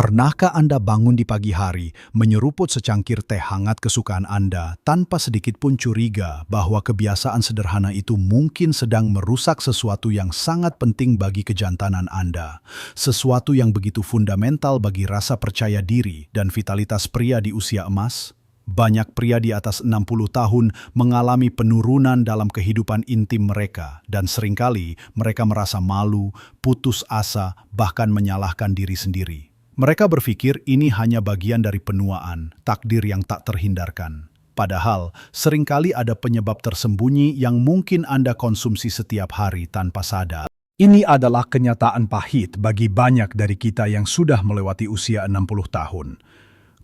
Pernahkah Anda bangun di pagi hari, menyeruput secangkir teh hangat kesukaan Anda tanpa sedikit pun curiga bahwa kebiasaan sederhana itu mungkin sedang merusak sesuatu yang sangat penting bagi kejantanan Anda? Sesuatu yang begitu fundamental bagi rasa percaya diri dan vitalitas pria di usia emas? Banyak pria di atas 60 tahun mengalami penurunan dalam kehidupan intim mereka dan seringkali mereka merasa malu, putus asa, bahkan menyalahkan diri sendiri. Mereka berpikir ini hanya bagian dari penuaan, takdir yang tak terhindarkan. Padahal, seringkali ada penyebab tersembunyi yang mungkin Anda konsumsi setiap hari tanpa sadar. Ini adalah kenyataan pahit bagi banyak dari kita yang sudah melewati usia 60 tahun.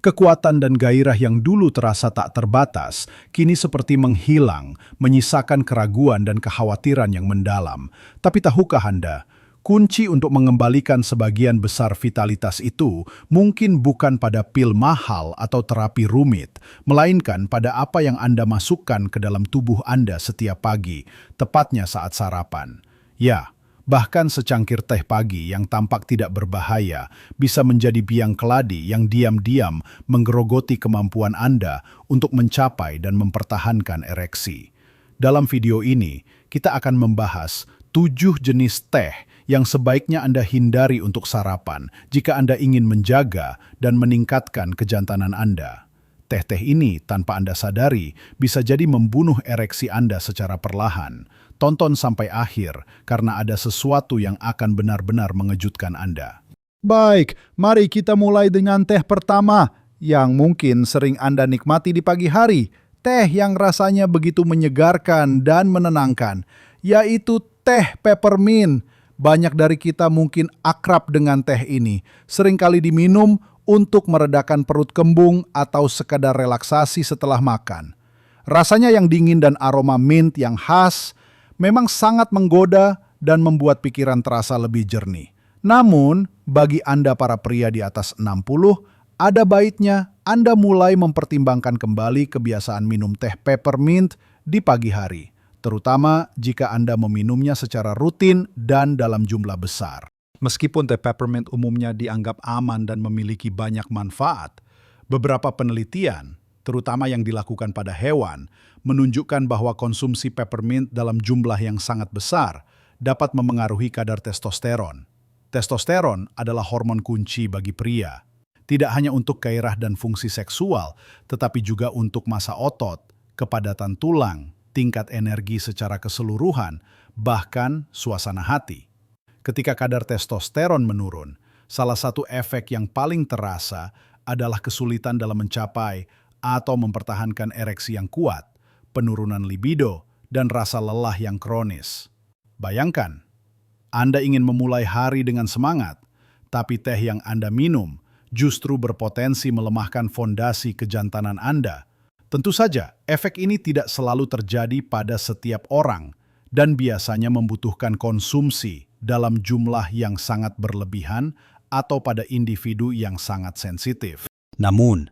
Kekuatan dan gairah yang dulu terasa tak terbatas, kini seperti menghilang, menyisakan keraguan dan kekhawatiran yang mendalam. Tapi tahukah Anda, kunci untuk mengembalikan sebagian besar vitalitas itu mungkin bukan pada pil mahal atau terapi rumit, melainkan pada apa yang Anda masukkan ke dalam tubuh Anda setiap pagi, tepatnya saat sarapan. Ya, bahkan secangkir teh pagi yang tampak tidak berbahaya bisa menjadi biang keladi yang diam-diam menggerogoti kemampuan Anda untuk mencapai dan mempertahankan ereksi. Dalam video ini, kita akan membahas 7 jenis teh yang sebaiknya Anda hindari untuk sarapan jika Anda ingin menjaga dan meningkatkan kejantanan Anda. Teh-teh ini tanpa Anda sadari bisa jadi membunuh ereksi Anda secara perlahan. Tonton sampai akhir karena ada sesuatu yang akan benar-benar mengejutkan Anda. Baik, mari kita mulai dengan teh pertama yang mungkin sering Anda nikmati di pagi hari. Teh yang rasanya begitu menyegarkan dan menenangkan, yaitu teh peppermint. Banyak dari kita mungkin akrab dengan teh ini, seringkali diminum untuk meredakan perut kembung atau sekadar relaksasi setelah makan. Rasanya yang dingin dan aroma mint yang khas memang sangat menggoda dan membuat pikiran terasa lebih jernih. Namun, bagi Anda para pria di atas 60, ada baiknya Anda mulai mempertimbangkan kembali kebiasaan minum teh peppermint di pagi hari, terutama jika Anda meminumnya secara rutin dan dalam jumlah besar. Meskipun teh peppermint umumnya dianggap aman dan memiliki banyak manfaat, beberapa penelitian, terutama yang dilakukan pada hewan, menunjukkan bahwa konsumsi peppermint dalam jumlah yang sangat besar dapat memengaruhi kadar testosteron. Testosteron adalah hormon kunci bagi pria, tidak hanya untuk gairah dan fungsi seksual, tetapi juga untuk massa otot, kepadatan tulang, tingkat energi secara keseluruhan, bahkan suasana hati. Ketika kadar testosteron menurun, salah satu efek yang paling terasa adalah kesulitan dalam mencapai atau mempertahankan ereksi yang kuat, penurunan libido, dan rasa lelah yang kronis. Bayangkan, Anda ingin memulai hari dengan semangat, tapi teh yang Anda minum justru berpotensi melemahkan fondasi kejantanan Anda. Tentu saja, efek ini tidak selalu terjadi pada setiap orang dan biasanya membutuhkan konsumsi dalam jumlah yang sangat berlebihan atau pada individu yang sangat sensitif. Namun,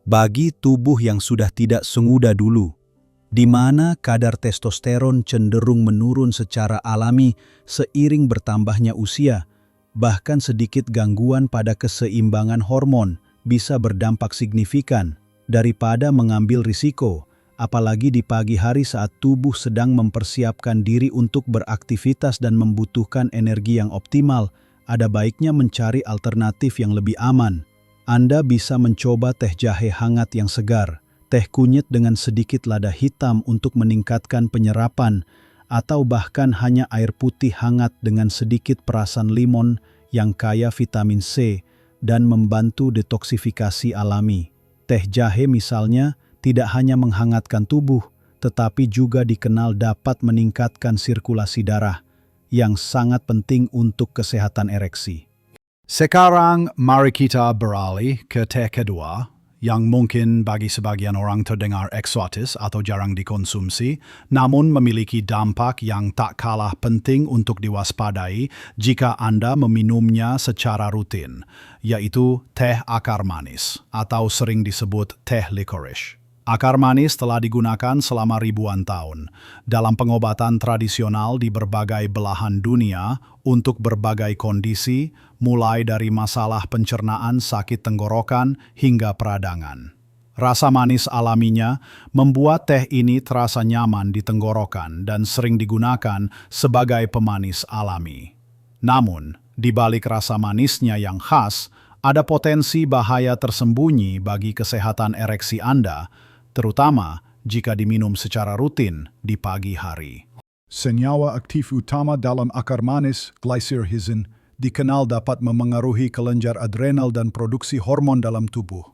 bagi tubuh yang sudah tidak semuda dulu, di mana kadar testosteron cenderung menurun secara alami seiring bertambahnya usia, bahkan sedikit gangguan pada keseimbangan hormon bisa berdampak signifikan daripada mengambil risiko, apalagi di pagi hari saat tubuh sedang mempersiapkan diri untuk beraktivitas dan membutuhkan energi yang optimal. Ada baiknya mencari alternatif yang lebih aman. Anda bisa mencoba teh jahe hangat yang segar, teh kunyit dengan sedikit lada hitam untuk meningkatkan penyerapan, atau bahkan hanya air putih hangat dengan sedikit perasan limon yang kaya vitamin C dan membantu detoksifikasi alami. Teh jahe misalnya tidak hanya menghangatkan tubuh, tetapi juga dikenal dapat meningkatkan sirkulasi darah, yang sangat penting untuk kesehatan ereksi. Sekarang mari kita beralih ke teh kedua, yang mungkin bagi sebagian orang terdengar eksotis atau jarang dikonsumsi, namun memiliki dampak yang tak kalah penting untuk diwaspadai jika Anda meminumnya secara rutin, yaitu teh akar manis atau sering disebut teh licorice. Akar manis telah digunakan selama ribuan tahun dalam pengobatan tradisional di berbagai belahan dunia untuk berbagai kondisi, mulai dari masalah pencernaan, sakit tenggorokan, hingga peradangan. Rasa manis alaminya membuat teh ini terasa nyaman di tenggorokan dan sering digunakan sebagai pemanis alami. Namun, di balik rasa manisnya yang khas, ada potensi bahaya tersembunyi bagi kesehatan ereksi Anda, terutama jika diminum secara rutin di pagi hari. Senyawa aktif utama dalam akar manis, glycyrrhizin, dikenal dapat memengaruhi kelenjar adrenal dan produksi hormon dalam tubuh.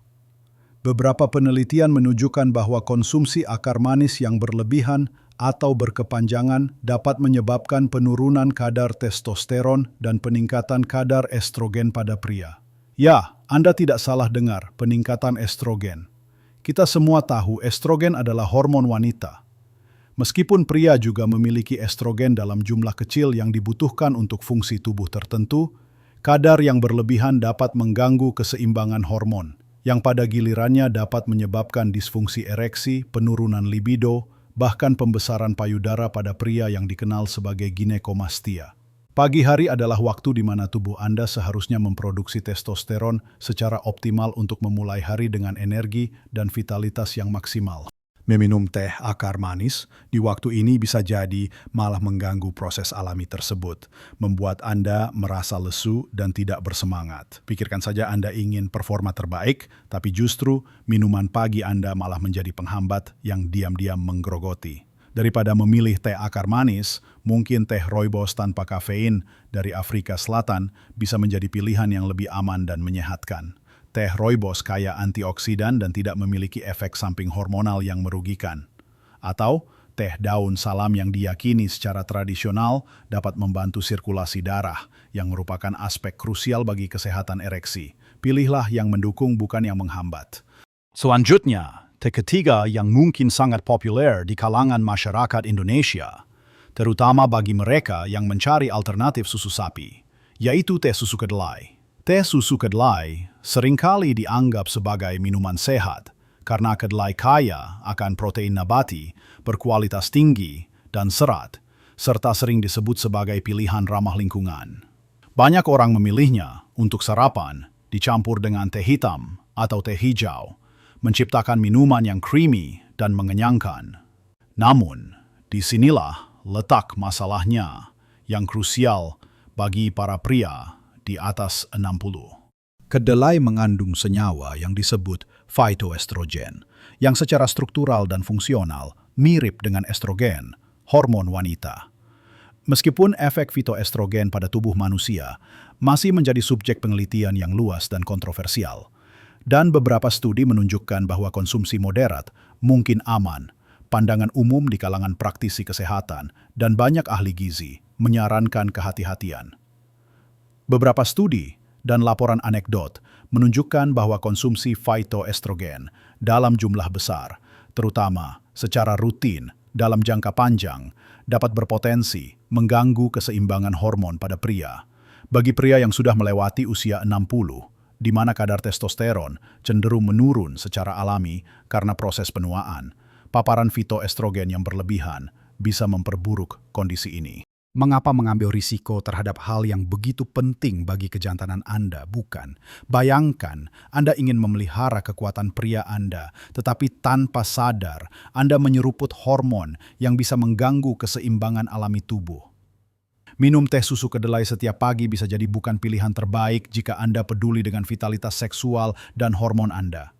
Beberapa penelitian menunjukkan bahwa konsumsi akar manis yang berlebihan atau berkepanjangan dapat menyebabkan penurunan kadar testosteron dan peningkatan kadar estrogen pada pria. Ya, Anda tidak salah dengar, peningkatan estrogen. Kita semua tahu estrogen adalah hormon wanita. Meskipun pria juga memiliki estrogen dalam jumlah kecil yang dibutuhkan untuk fungsi tubuh tertentu, kadar yang berlebihan dapat mengganggu keseimbangan hormon, yang pada gilirannya dapat menyebabkan disfungsi ereksi, penurunan libido, bahkan pembesaran payudara pada pria yang dikenal sebagai ginekomastia. Pagi hari adalah waktu di mana tubuh Anda seharusnya memproduksi testosteron secara optimal untuk memulai hari dengan energi dan vitalitas yang maksimal. Meminum teh akar manis di waktu ini bisa jadi malah mengganggu proses alami tersebut, membuat Anda merasa lesu dan tidak bersemangat. Pikirkan saja Anda ingin performa terbaik, tapi justru minuman pagi Anda malah menjadi penghambat yang diam-diam menggerogoti. Daripada memilih teh akar manis, mungkin teh rooibos tanpa kafein dari Afrika Selatan bisa menjadi pilihan yang lebih aman dan menyehatkan. Teh rooibos kaya antioksidan dan tidak memiliki efek samping hormonal yang merugikan. Atau teh daun salam yang diyakini secara tradisional dapat membantu sirkulasi darah, yang merupakan aspek krusial bagi kesehatan ereksi. Pilihlah yang mendukung, bukan yang menghambat. Selanjutnya, teh ketiga yang mungkin sangat populer di kalangan masyarakat Indonesia, terutama bagi mereka yang mencari alternatif susu sapi, yaitu teh susu kedelai. Teh susu kedelai seringkali dianggap sebagai minuman sehat karena kedelai kaya akan protein nabati berkualitas tinggi dan serat, serta sering disebut sebagai pilihan ramah lingkungan. Banyak orang memilihnya untuk sarapan dicampur dengan teh hitam atau teh hijau, menciptakan minuman yang creamy dan mengenyangkan. Namun, disinilah letak masalahnya yang krusial bagi para pria di atas 60. Kedelai mengandung senyawa yang disebut phytoestrogen, yang secara struktural dan fungsional mirip dengan estrogen, hormon wanita. Meskipun efek fitoestrogen pada tubuh manusia masih menjadi subjek penelitian yang luas dan kontroversial, dan beberapa studi menunjukkan bahwa konsumsi moderat mungkin aman, pandangan umum di kalangan praktisi kesehatan dan banyak ahli gizi menyarankan kehati-hatian. Beberapa studi dan laporan anekdot menunjukkan bahwa konsumsi phytoestrogen dalam jumlah besar, terutama secara rutin dalam jangka panjang, dapat berpotensi mengganggu keseimbangan hormon pada pria. Bagi pria yang sudah melewati usia 60, di mana kadar testosteron cenderung menurun secara alami karena proses penuaan, paparan fitoestrogen yang berlebihan bisa memperburuk kondisi ini. Mengapa mengambil risiko terhadap hal yang begitu penting bagi kejantanan Anda, bukan? Bayangkan, Anda ingin memelihara kekuatan pria Anda, tetapi tanpa sadar, Anda menyeruput hormon yang bisa mengganggu keseimbangan alami tubuh. Minum teh susu kedelai setiap pagi bisa jadi bukan pilihan terbaik jika Anda peduli dengan vitalitas seksual dan hormon Anda.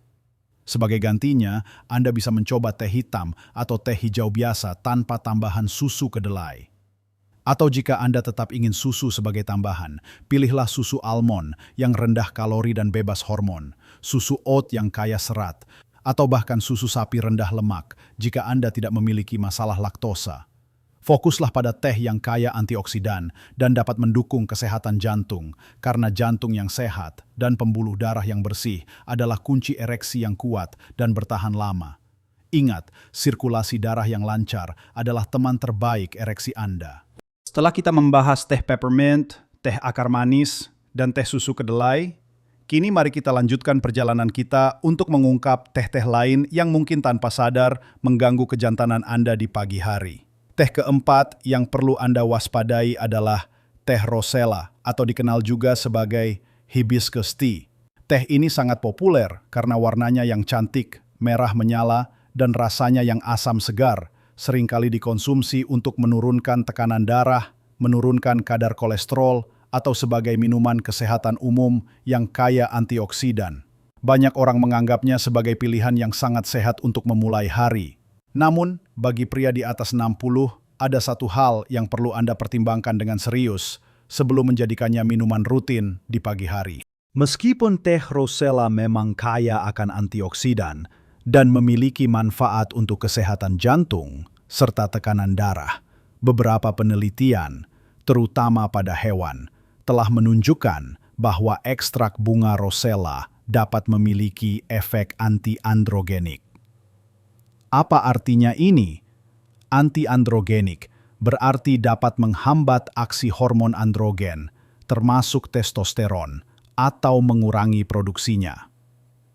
Sebagai gantinya, Anda bisa mencoba teh hitam atau teh hijau biasa tanpa tambahan susu kedelai. Atau jika Anda tetap ingin susu sebagai tambahan, pilihlah susu almond yang rendah kalori dan bebas hormon, susu oat yang kaya serat, atau bahkan susu sapi rendah lemak jika Anda tidak memiliki masalah laktosa. Fokuslah pada teh yang kaya antioksidan dan dapat mendukung kesehatan jantung, karena jantung yang sehat dan pembuluh darah yang bersih adalah kunci ereksi yang kuat dan bertahan lama. Ingat, sirkulasi darah yang lancar adalah teman terbaik ereksi Anda. Setelah kita membahas teh peppermint, teh akar manis, dan teh susu kedelai, Kini mari kita lanjutkan perjalanan kita untuk mengungkap teh-teh lain yang mungkin tanpa sadar mengganggu kejantanan Anda di pagi hari. Teh keempat yang perlu Anda waspadai adalah teh rosella atau dikenal juga sebagai hibiscus tea. Teh ini sangat populer karena warnanya yang cantik, merah menyala, dan rasanya yang asam segar, seringkali dikonsumsi untuk menurunkan tekanan darah, menurunkan kadar kolesterol, atau sebagai minuman kesehatan umum yang kaya antioksidan. Banyak orang menganggapnya sebagai pilihan yang sangat sehat untuk memulai hari. Namun, bagi pria di atas 60, ada satu hal yang perlu Anda pertimbangkan dengan serius sebelum menjadikannya minuman rutin di pagi hari. Meskipun teh rosella memang kaya akan antioksidan dan memiliki manfaat untuk kesehatan jantung serta tekanan darah, beberapa penelitian, terutama pada hewan, telah menunjukkan bahwa ekstrak bunga rosella dapat memiliki efek anti-androgenik. Apa artinya ini? Anti-androgenik berarti dapat menghambat aksi hormon androgen, termasuk testosteron, atau mengurangi produksinya.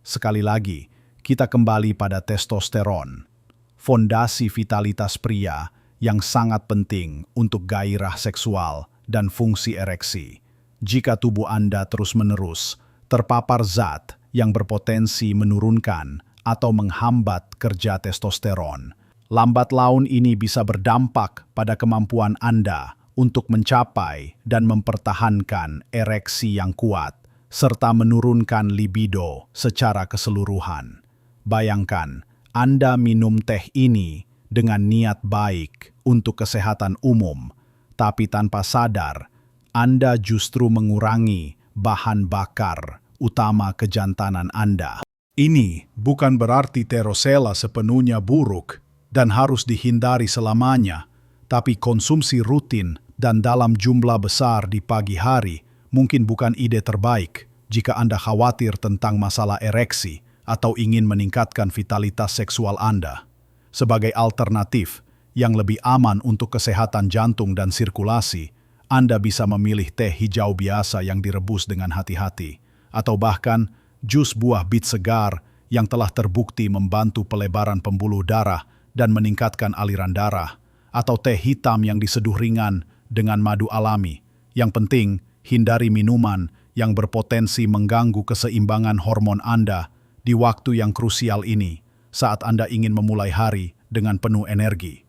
Sekali lagi, kita kembali pada testosteron, fondasi vitalitas pria yang sangat penting untuk gairah seksual dan fungsi ereksi. Jika tubuh Anda terus-menerus terpapar zat yang berpotensi menurunkan atau menghambat kerja testosteron, lambat laun ini bisa berdampak pada kemampuan Anda untuk mencapai dan mempertahankan ereksi yang kuat, serta menurunkan libido secara keseluruhan. Bayangkan, Anda minum teh ini dengan niat baik untuk kesehatan umum, tapi tanpa sadar, Anda justru mengurangi bahan bakar utama kejantanan Anda. Ini bukan berarti teh rosella sepenuhnya buruk dan harus dihindari selamanya, tapi konsumsi rutin dan dalam jumlah besar di pagi hari mungkin bukan ide terbaik jika Anda khawatir tentang masalah ereksi atau ingin meningkatkan vitalitas seksual Anda. Sebagai alternatif yang lebih aman untuk kesehatan jantung dan sirkulasi, Anda bisa memilih teh hijau biasa yang direbus dengan hati-hati, atau bahkan jus buah bit segar yang telah terbukti membantu pelebaran pembuluh darah dan meningkatkan aliran darah, atau teh hitam yang diseduh ringan dengan madu alami. Yang penting, hindari minuman yang berpotensi mengganggu keseimbangan hormon Anda di waktu yang krusial ini, saat Anda ingin memulai hari dengan penuh energi.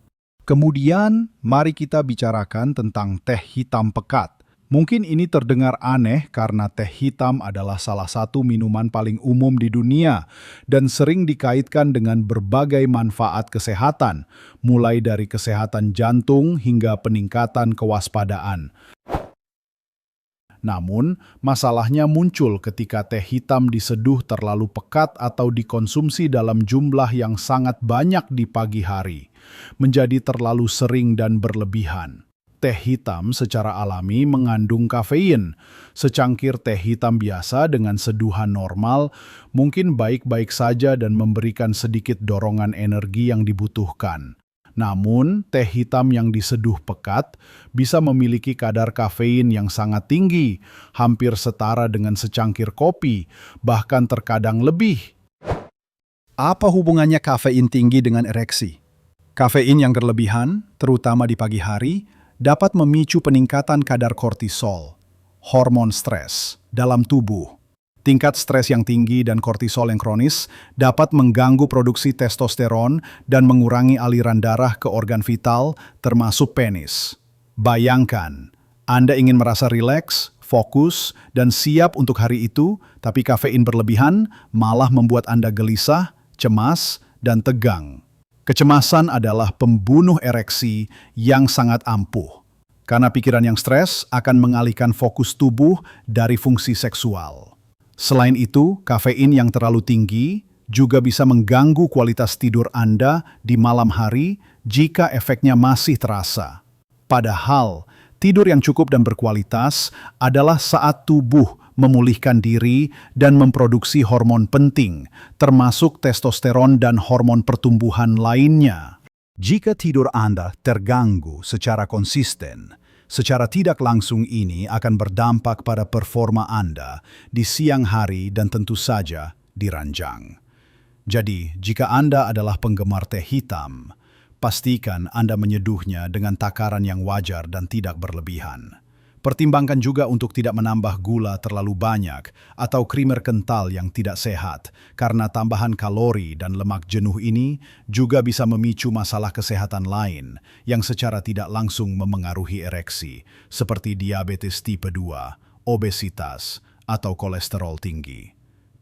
Kemudian, mari kita bicarakan tentang teh hitam pekat. Mungkin ini terdengar aneh karena teh hitam adalah salah satu minuman paling umum di dunia dan sering dikaitkan dengan berbagai manfaat kesehatan, mulai dari kesehatan jantung hingga peningkatan kewaspadaan. Namun, masalahnya muncul ketika teh hitam diseduh terlalu pekat atau dikonsumsi dalam jumlah yang sangat banyak di pagi hari, menjadi terlalu sering dan berlebihan. Teh hitam secara alami mengandung kafein. Secangkir teh hitam biasa dengan seduhan normal mungkin baik-baik saja dan memberikan sedikit dorongan energi yang dibutuhkan. Namun, teh hitam yang diseduh pekat bisa memiliki kadar kafein yang sangat tinggi, hampir setara dengan secangkir kopi, bahkan terkadang lebih. Apa hubungannya kafein tinggi dengan ereksi? Kafein yang berlebihan, terutama di pagi hari, dapat memicu peningkatan kadar kortisol, hormon stres, dalam tubuh. Tingkat stres yang tinggi dan kortisol yang kronis dapat mengganggu produksi testosteron dan mengurangi aliran darah ke organ vital, termasuk penis. Bayangkan, Anda ingin merasa rileks, fokus, dan siap untuk hari itu, tapi kafein berlebihan malah membuat Anda gelisah, cemas, dan tegang. Kecemasan adalah pembunuh ereksi yang sangat ampuh, karena pikiran yang stres akan mengalihkan fokus tubuh dari fungsi seksual. Selain itu, kafein yang terlalu tinggi juga bisa mengganggu kualitas tidur Anda di malam hari jika efeknya masih terasa. Padahal, tidur yang cukup dan berkualitas adalah saat tubuh memulihkan diri dan memproduksi hormon penting, termasuk testosteron dan hormon pertumbuhan lainnya. Jika tidur Anda terganggu secara konsisten, Secara tidak langsung ini akan berdampak pada performa Anda di siang hari dan tentu saja di ranjang. Jadi, jika Anda adalah penggemar teh hitam, pastikan Anda menyeduhnya dengan takaran yang wajar dan tidak berlebihan. Pertimbangkan juga untuk tidak menambah gula terlalu banyak atau krimer kental yang tidak sehat, karena tambahan kalori dan lemak jenuh ini juga bisa memicu masalah kesehatan lain yang secara tidak langsung memengaruhi ereksi, seperti diabetes tipe 2, obesitas, atau kolesterol tinggi.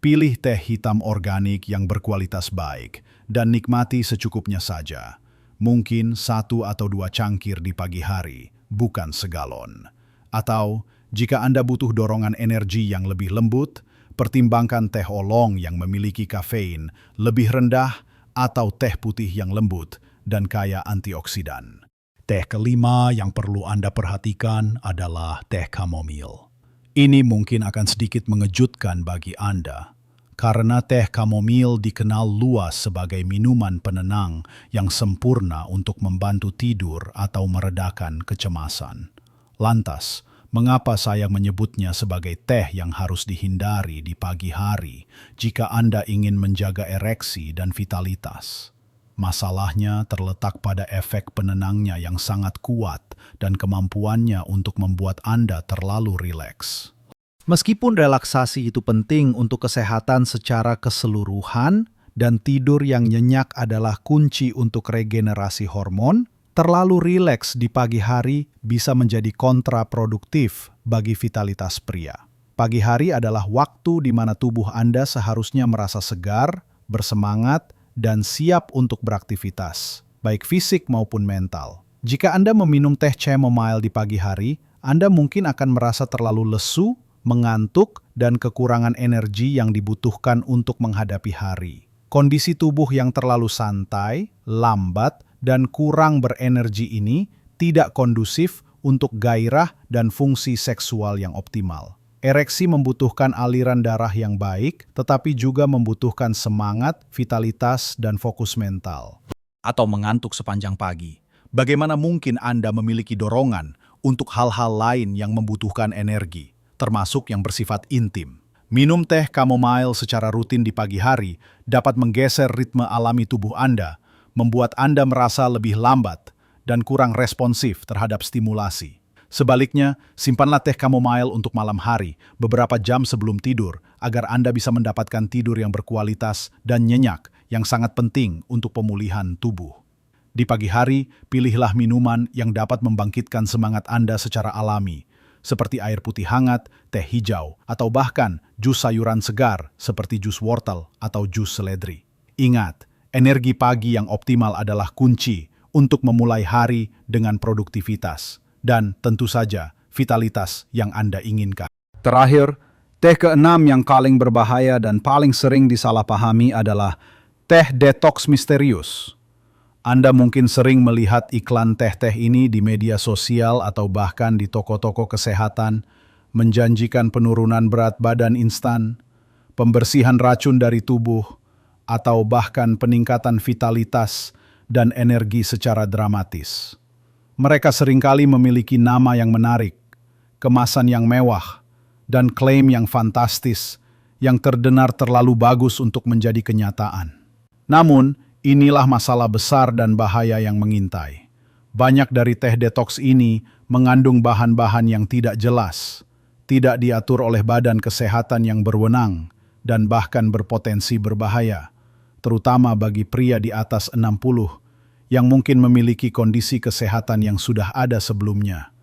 Pilih teh hitam organik yang berkualitas baik dan nikmati secukupnya saja. Mungkin 1 atau 2 cangkir di pagi hari, bukan segalon. Atau, jika Anda butuh dorongan energi yang lebih lembut, pertimbangkan teh oolong yang memiliki kafein lebih rendah atau teh putih yang lembut dan kaya antioksidan. Teh kelima yang perlu Anda perhatikan adalah teh chamomile. Ini mungkin akan sedikit mengejutkan bagi Anda, karena teh chamomile dikenal luas sebagai minuman penenang yang sempurna untuk membantu tidur atau meredakan kecemasan. Lantas, mengapa saya menyebutnya sebagai teh yang harus dihindari di pagi hari jika Anda ingin menjaga ereksi dan vitalitas? Masalahnya terletak pada efek penenangnya yang sangat kuat dan kemampuannya untuk membuat Anda terlalu rileks. Meskipun relaksasi itu penting untuk kesehatan secara keseluruhan dan tidur yang nyenyak adalah kunci untuk regenerasi hormon, terlalu rileks di pagi hari bisa menjadi kontraproduktif bagi vitalitas pria. Pagi hari adalah waktu di mana tubuh Anda seharusnya merasa segar, bersemangat, dan siap untuk beraktivitas, baik fisik maupun mental. Jika Anda meminum teh chamomile di pagi hari, Anda mungkin akan merasa terlalu lesu, mengantuk, dan kekurangan energi yang dibutuhkan untuk menghadapi hari. Kondisi tubuh yang terlalu santai, lambat, dan kurang berenergi ini tidak kondusif untuk gairah dan fungsi seksual yang optimal. Ereksi membutuhkan aliran darah yang baik, tetapi juga membutuhkan semangat, vitalitas, dan fokus mental. Atau mengantuk sepanjang pagi. Bagaimana mungkin Anda memiliki dorongan untuk hal-hal lain yang membutuhkan energi, termasuk yang bersifat intim? Minum teh chamomile secara rutin di pagi hari dapat menggeser ritme alami tubuh Anda, membuat Anda merasa lebih lambat dan kurang responsif terhadap stimulasi. Sebaliknya, simpanlah teh chamomile untuk malam hari, beberapa jam sebelum tidur, agar Anda bisa mendapatkan tidur yang berkualitas dan nyenyak, yang sangat penting untuk pemulihan tubuh. Di pagi hari, pilihlah minuman yang dapat membangkitkan semangat Anda secara alami, seperti air putih hangat, teh hijau, atau bahkan jus sayuran segar seperti jus wortel atau jus seledri. Ingat, energi pagi yang optimal adalah kunci untuk memulai hari dengan produktivitas dan tentu saja vitalitas yang Anda inginkan. Terakhir, teh keenam yang paling berbahaya dan paling sering disalahpahami adalah teh detox misterius. Anda mungkin sering melihat iklan teh-teh ini di media sosial atau bahkan di toko-toko kesehatan, menjanjikan penurunan berat badan instan, pembersihan racun dari tubuh, atau bahkan peningkatan vitalitas dan energi secara dramatis. Mereka seringkali memiliki nama yang menarik, kemasan yang mewah, dan klaim yang fantastis yang terdengar terlalu bagus untuk menjadi kenyataan. Namun, inilah masalah besar dan bahaya yang mengintai. Banyak dari teh detox ini mengandung bahan-bahan yang tidak jelas, tidak diatur oleh badan kesehatan yang berwenang, dan bahkan berpotensi berbahaya, terutama bagi pria di atas 60 yang mungkin memiliki kondisi kesehatan yang sudah ada sebelumnya.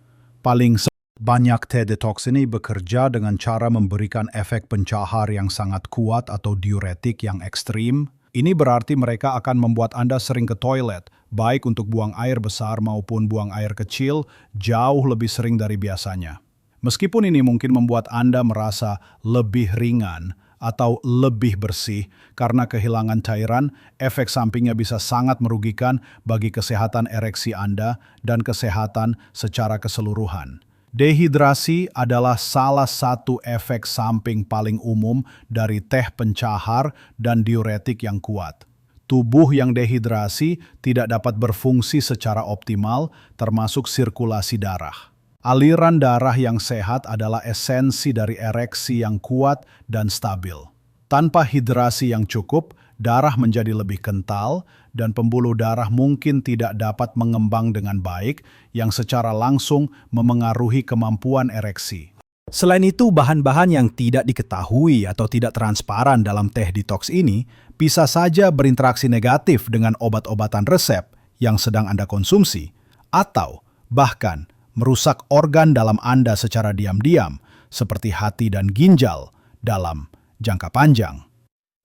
Banyak teh detox ini bekerja dengan cara memberikan efek pencahar yang sangat kuat atau diuretik yang ekstrim. Ini berarti mereka akan membuat Anda sering ke toilet, baik untuk buang air besar maupun buang air kecil, jauh lebih sering dari biasanya. Meskipun ini mungkin membuat Anda merasa lebih ringan atau lebih bersih karena kehilangan cairan, efek sampingnya bisa sangat merugikan bagi kesehatan ereksi Anda dan kesehatan secara keseluruhan. Dehidrasi adalah salah satu efek samping paling umum dari teh pencahar dan diuretik yang kuat. Tubuh yang dehidrasi tidak dapat berfungsi secara optimal, termasuk sirkulasi darah. Aliran darah yang sehat adalah esensi dari ereksi yang kuat dan stabil. Tanpa hidrasi yang cukup, darah menjadi lebih kental dan pembuluh darah mungkin tidak dapat mengembang dengan baik yang secara langsung memengaruhi kemampuan ereksi. Selain itu, bahan-bahan yang tidak diketahui atau tidak transparan dalam teh detox ini bisa saja berinteraksi negatif dengan obat-obatan resep yang sedang Anda konsumsi, atau bahkan merusak organ dalam Anda secara diam-diam, seperti hati dan ginjal, dalam jangka panjang.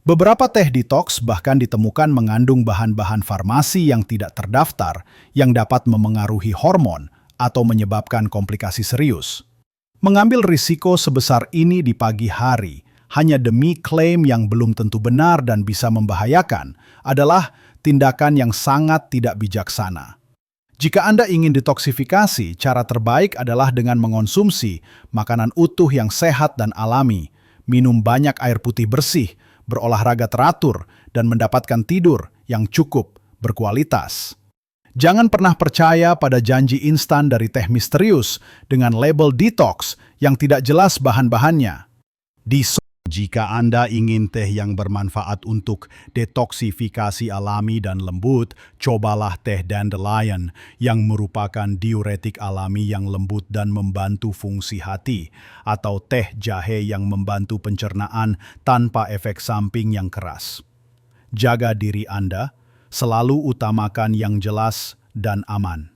Beberapa teh detox bahkan ditemukan mengandung bahan-bahan farmasi yang tidak terdaftar yang dapat memengaruhi hormon atau menyebabkan komplikasi serius. Mengambil risiko sebesar ini di pagi hari hanya demi klaim yang belum tentu benar dan bisa membahayakan adalah tindakan yang sangat tidak bijaksana. Jika Anda ingin detoksifikasi, cara terbaik adalah dengan mengonsumsi makanan utuh yang sehat dan alami, minum banyak air putih bersih, berolahraga teratur, dan mendapatkan tidur yang cukup berkualitas. Jangan pernah percaya pada janji instan dari teh misterius dengan label detox yang tidak jelas bahan-bahannya. Jika Anda ingin teh yang bermanfaat untuk detoksifikasi alami dan lembut, cobalah teh dandelion yang merupakan diuretik alami yang lembut dan membantu fungsi hati, atau teh jahe yang membantu pencernaan tanpa efek samping yang keras. Jaga diri Anda, selalu utamakan yang jelas dan aman.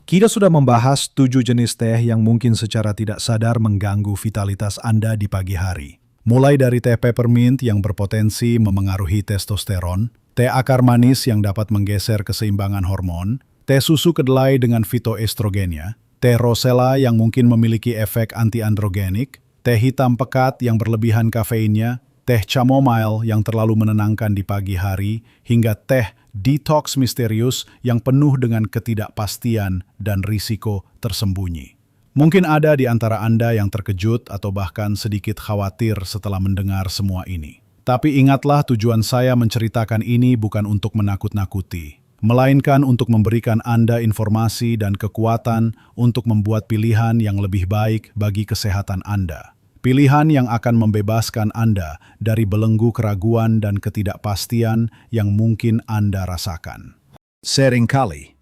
Kita sudah membahas 7 jenis teh yang mungkin secara tidak sadar mengganggu vitalitas Anda di pagi hari. Mulai dari teh peppermint yang berpotensi memengaruhi testosteron, teh akar manis yang dapat menggeser keseimbangan hormon, teh susu kedelai dengan fitoestrogennya, teh rosella yang mungkin memiliki efek antiandrogenik, teh hitam pekat yang berlebihan kafeinnya, teh chamomile yang terlalu menenangkan di pagi hari, hingga teh detox misterius yang penuh dengan ketidakpastian dan risiko tersembunyi. Mungkin ada di antara Anda yang terkejut atau bahkan sedikit khawatir setelah mendengar semua ini. Tapi ingatlah, tujuan saya menceritakan ini bukan untuk menakut-nakuti, melainkan untuk memberikan Anda informasi dan kekuatan untuk membuat pilihan yang lebih baik bagi kesehatan Anda. Pilihan yang akan membebaskan Anda dari belenggu keraguan dan ketidakpastian yang mungkin Anda rasakan. Seringkali,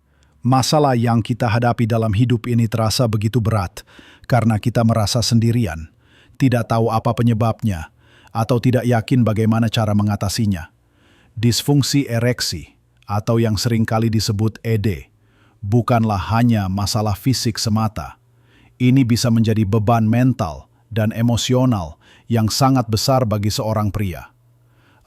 masalah yang kita hadapi dalam hidup ini terasa begitu berat karena kita merasa sendirian, tidak tahu apa penyebabnya, atau tidak yakin bagaimana cara mengatasinya. Disfungsi ereksi, atau yang seringkali disebut ED, bukanlah hanya masalah fisik semata. Ini bisa menjadi beban mental dan emosional yang sangat besar bagi seorang pria.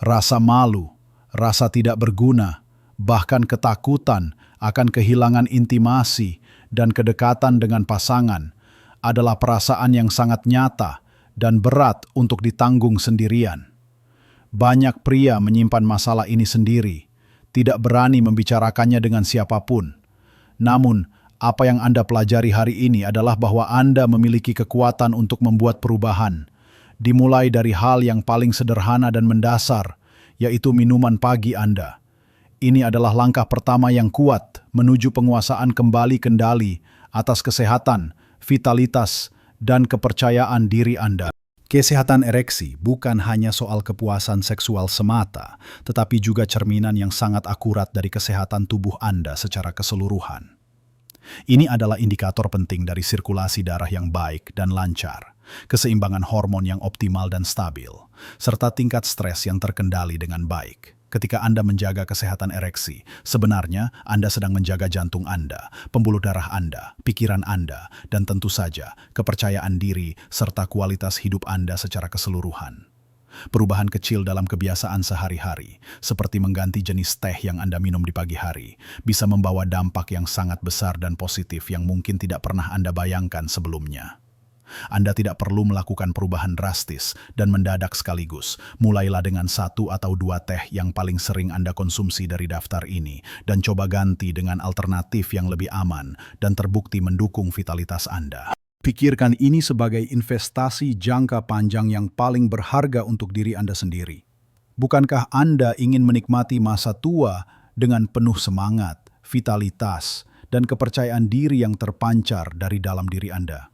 Rasa malu, rasa tidak berguna, bahkan ketakutan akan kehilangan intimasi dan kedekatan dengan pasangan adalah perasaan yang sangat nyata dan berat untuk ditanggung sendirian. Banyak pria menyimpan masalah ini sendiri, tidak berani membicarakannya dengan siapapun. Namun, apa yang Anda pelajari hari ini adalah bahwa Anda memiliki kekuatan untuk membuat perubahan, dimulai dari hal yang paling sederhana dan mendasar, yaitu minuman pagi Anda. Ini adalah langkah pertama yang kuat menuju penguasaan kembali kendali atas kesehatan, vitalitas, dan kepercayaan diri Anda. Kesehatan ereksi bukan hanya soal kepuasan seksual semata, tetapi juga cerminan yang sangat akurat dari kesehatan tubuh Anda secara keseluruhan. Ini adalah indikator penting dari sirkulasi darah yang baik dan lancar, keseimbangan hormon yang optimal dan stabil, serta tingkat stres yang terkendali dengan baik. Ketika Anda menjaga kesehatan ereksi, sebenarnya Anda sedang menjaga jantung Anda, pembuluh darah Anda, pikiran Anda, dan tentu saja kepercayaan diri serta kualitas hidup Anda secara keseluruhan. Perubahan kecil dalam kebiasaan sehari-hari, seperti mengganti jenis teh yang Anda minum di pagi hari, bisa membawa dampak yang sangat besar dan positif yang mungkin tidak pernah Anda bayangkan sebelumnya. Anda tidak perlu melakukan perubahan drastis dan mendadak sekaligus. Mulailah dengan 1 atau 2 teh yang paling sering Anda konsumsi dari daftar ini, dan coba ganti dengan alternatif yang lebih aman dan terbukti mendukung vitalitas Anda. Pikirkan ini sebagai investasi jangka panjang yang paling berharga untuk diri Anda sendiri. Bukankah Anda ingin menikmati masa tua dengan penuh semangat, vitalitas, dan kepercayaan diri yang terpancar dari dalam diri Anda.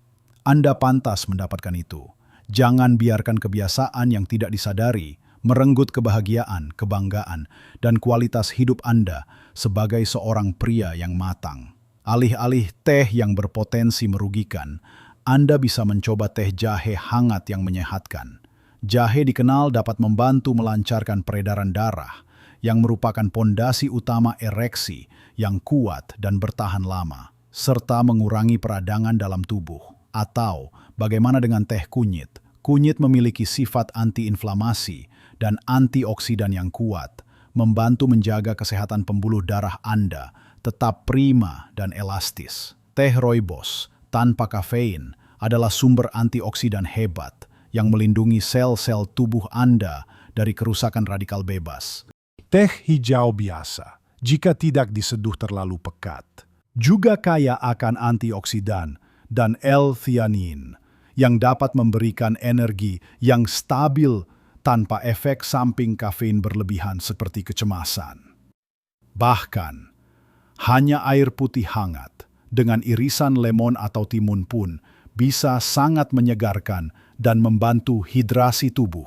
Anda pantas mendapatkan itu. Jangan biarkan kebiasaan yang tidak disadari merenggut kebahagiaan, kebanggaan, dan kualitas hidup Anda sebagai seorang pria yang matang. Alih-alih teh yang berpotensi merugikan, Anda bisa mencoba teh jahe hangat yang menyehatkan. Jahe dikenal dapat membantu melancarkan peredaran darah, yang merupakan pondasi utama ereksi yang kuat dan bertahan lama, serta mengurangi peradangan dalam tubuh. Atau, bagaimana dengan teh kunyit? Kunyit memiliki sifat antiinflamasi dan antioksidan yang kuat, membantu menjaga kesehatan pembuluh darah Anda tetap prima dan elastis. Teh rooibos tanpa kafein adalah sumber antioksidan hebat yang melindungi sel-sel tubuh Anda dari kerusakan radikal bebas. Teh hijau biasa, jika tidak diseduh terlalu pekat, juga kaya akan antioksidan dan L-theanine yang dapat memberikan energi yang stabil tanpa efek samping kafein berlebihan seperti kecemasan. Bahkan, hanya air putih hangat dengan irisan lemon atau timun pun bisa sangat menyegarkan dan membantu hidrasi tubuh,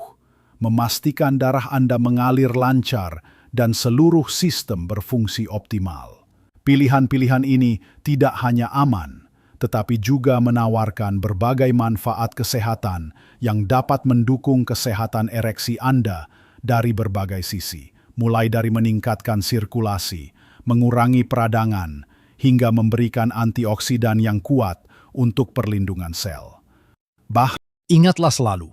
memastikan darah Anda mengalir lancar dan seluruh sistem berfungsi optimal. Pilihan-pilihan ini tidak hanya aman, tetapi juga menawarkan berbagai manfaat kesehatan yang dapat mendukung kesehatan ereksi Anda dari berbagai sisi, mulai dari meningkatkan sirkulasi, mengurangi peradangan, hingga memberikan antioksidan yang kuat untuk perlindungan sel. Ingatlah selalu,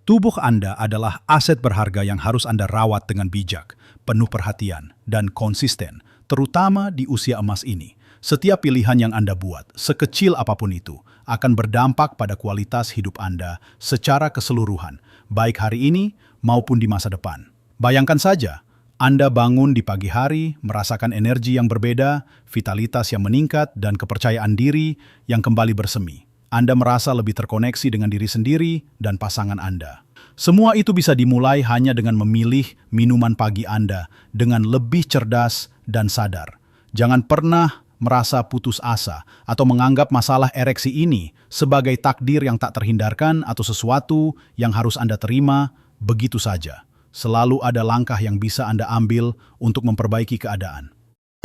tubuh Anda adalah aset berharga yang harus Anda rawat dengan bijak, penuh perhatian, dan konsisten, terutama di usia emas ini. Setiap pilihan yang Anda buat, sekecil apapun itu, akan berdampak pada kualitas hidup Anda secara keseluruhan, baik hari ini maupun di masa depan. Bayangkan saja, Anda bangun di pagi hari, merasakan energi yang berbeda, vitalitas yang meningkat, dan kepercayaan diri yang kembali bersemi. Anda merasa lebih terkoneksi dengan diri sendiri dan pasangan Anda. Semua itu bisa dimulai hanya dengan memilih minuman pagi Anda dengan lebih cerdas dan sadar. Jangan pernah merasa putus asa atau menganggap masalah ereksi ini sebagai takdir yang tak terhindarkan atau sesuatu yang harus Anda terima begitu saja. Selalu ada langkah yang bisa Anda ambil untuk memperbaiki keadaan.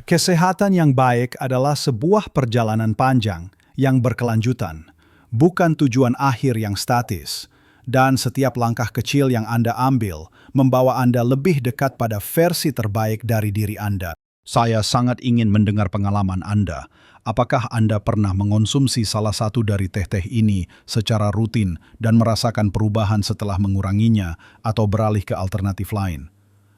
Kesehatan yang baik adalah sebuah perjalanan panjang yang berkelanjutan, bukan tujuan akhir yang statis. Dan setiap langkah kecil yang Anda ambil membawa Anda lebih dekat pada versi terbaik dari diri Anda. Saya sangat ingin mendengar pengalaman Anda. Apakah Anda pernah mengonsumsi salah satu dari teh-teh ini secara rutin dan merasakan perubahan setelah menguranginya atau beralih ke alternatif lain?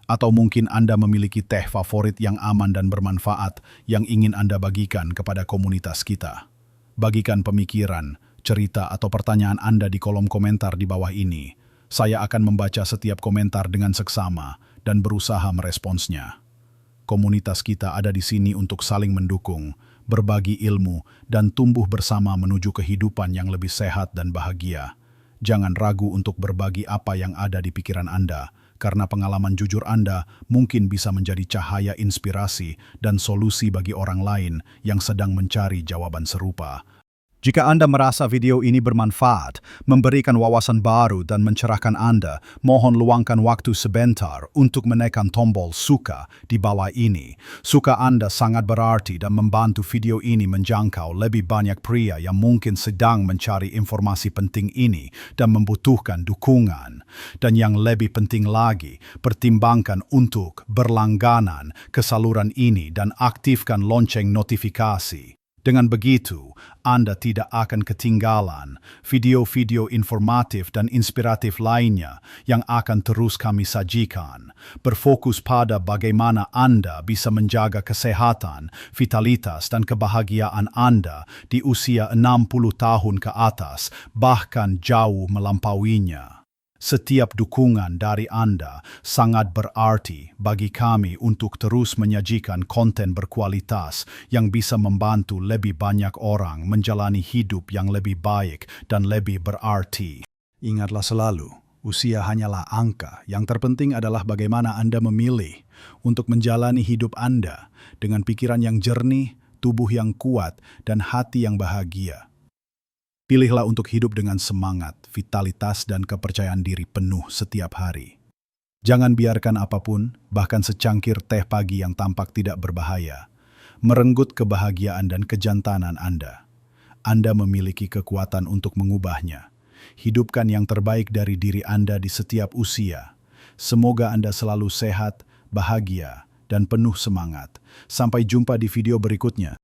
Atau mungkin Anda memiliki teh favorit yang aman dan bermanfaat yang ingin Anda bagikan kepada komunitas kita? Bagikan pemikiran, cerita atau pertanyaan Anda di kolom komentar di bawah ini. Saya akan membaca setiap komentar dengan seksama dan berusaha meresponsnya. Komunitas kita ada di sini untuk saling mendukung, berbagi ilmu, dan tumbuh bersama menuju kehidupan yang lebih sehat dan bahagia. Jangan ragu untuk berbagi apa yang ada di pikiran Anda, karena pengalaman jujur Anda mungkin bisa menjadi cahaya inspirasi dan solusi bagi orang lain yang sedang mencari jawaban serupa. Jika Anda merasa video ini bermanfaat, memberikan wawasan baru dan mencerahkan Anda, mohon luangkan waktu sebentar untuk menekan tombol suka di bawah ini. Suka Anda sangat berarti dan membantu video ini menjangkau lebih banyak pria yang mungkin sedang mencari informasi penting ini dan membutuhkan dukungan. Dan yang lebih penting lagi, pertimbangkan untuk berlangganan ke saluran ini dan aktifkan lonceng notifikasi. Dengan begitu, Anda tidak akan ketinggalan video-video informatif dan inspiratif lainnya yang akan terus kami sajikan, berfokus pada bagaimana Anda bisa menjaga kesehatan, vitalitas, dan kebahagiaan Anda di usia 60 tahun ke atas, bahkan jauh melampauinya. Setiap dukungan dari Anda sangat berarti bagi kami untuk terus menyajikan konten berkualitas yang bisa membantu lebih banyak orang menjalani hidup yang lebih baik dan lebih berarti. Ingatlah selalu, usia hanyalah angka. Yang terpenting adalah bagaimana Anda memilih untuk menjalani hidup Anda dengan pikiran yang jernih, tubuh yang kuat, dan hati yang bahagia. Pilihlah untuk hidup dengan semangat, vitalitas, dan kepercayaan diri penuh setiap hari. Jangan biarkan apapun, bahkan secangkir teh pagi yang tampak tidak berbahaya, merenggut kebahagiaan dan kejantanan Anda. Anda memiliki kekuatan untuk mengubahnya. Hidupkan yang terbaik dari diri Anda di setiap usia. Semoga Anda selalu sehat, bahagia, dan penuh semangat. Sampai jumpa di video berikutnya.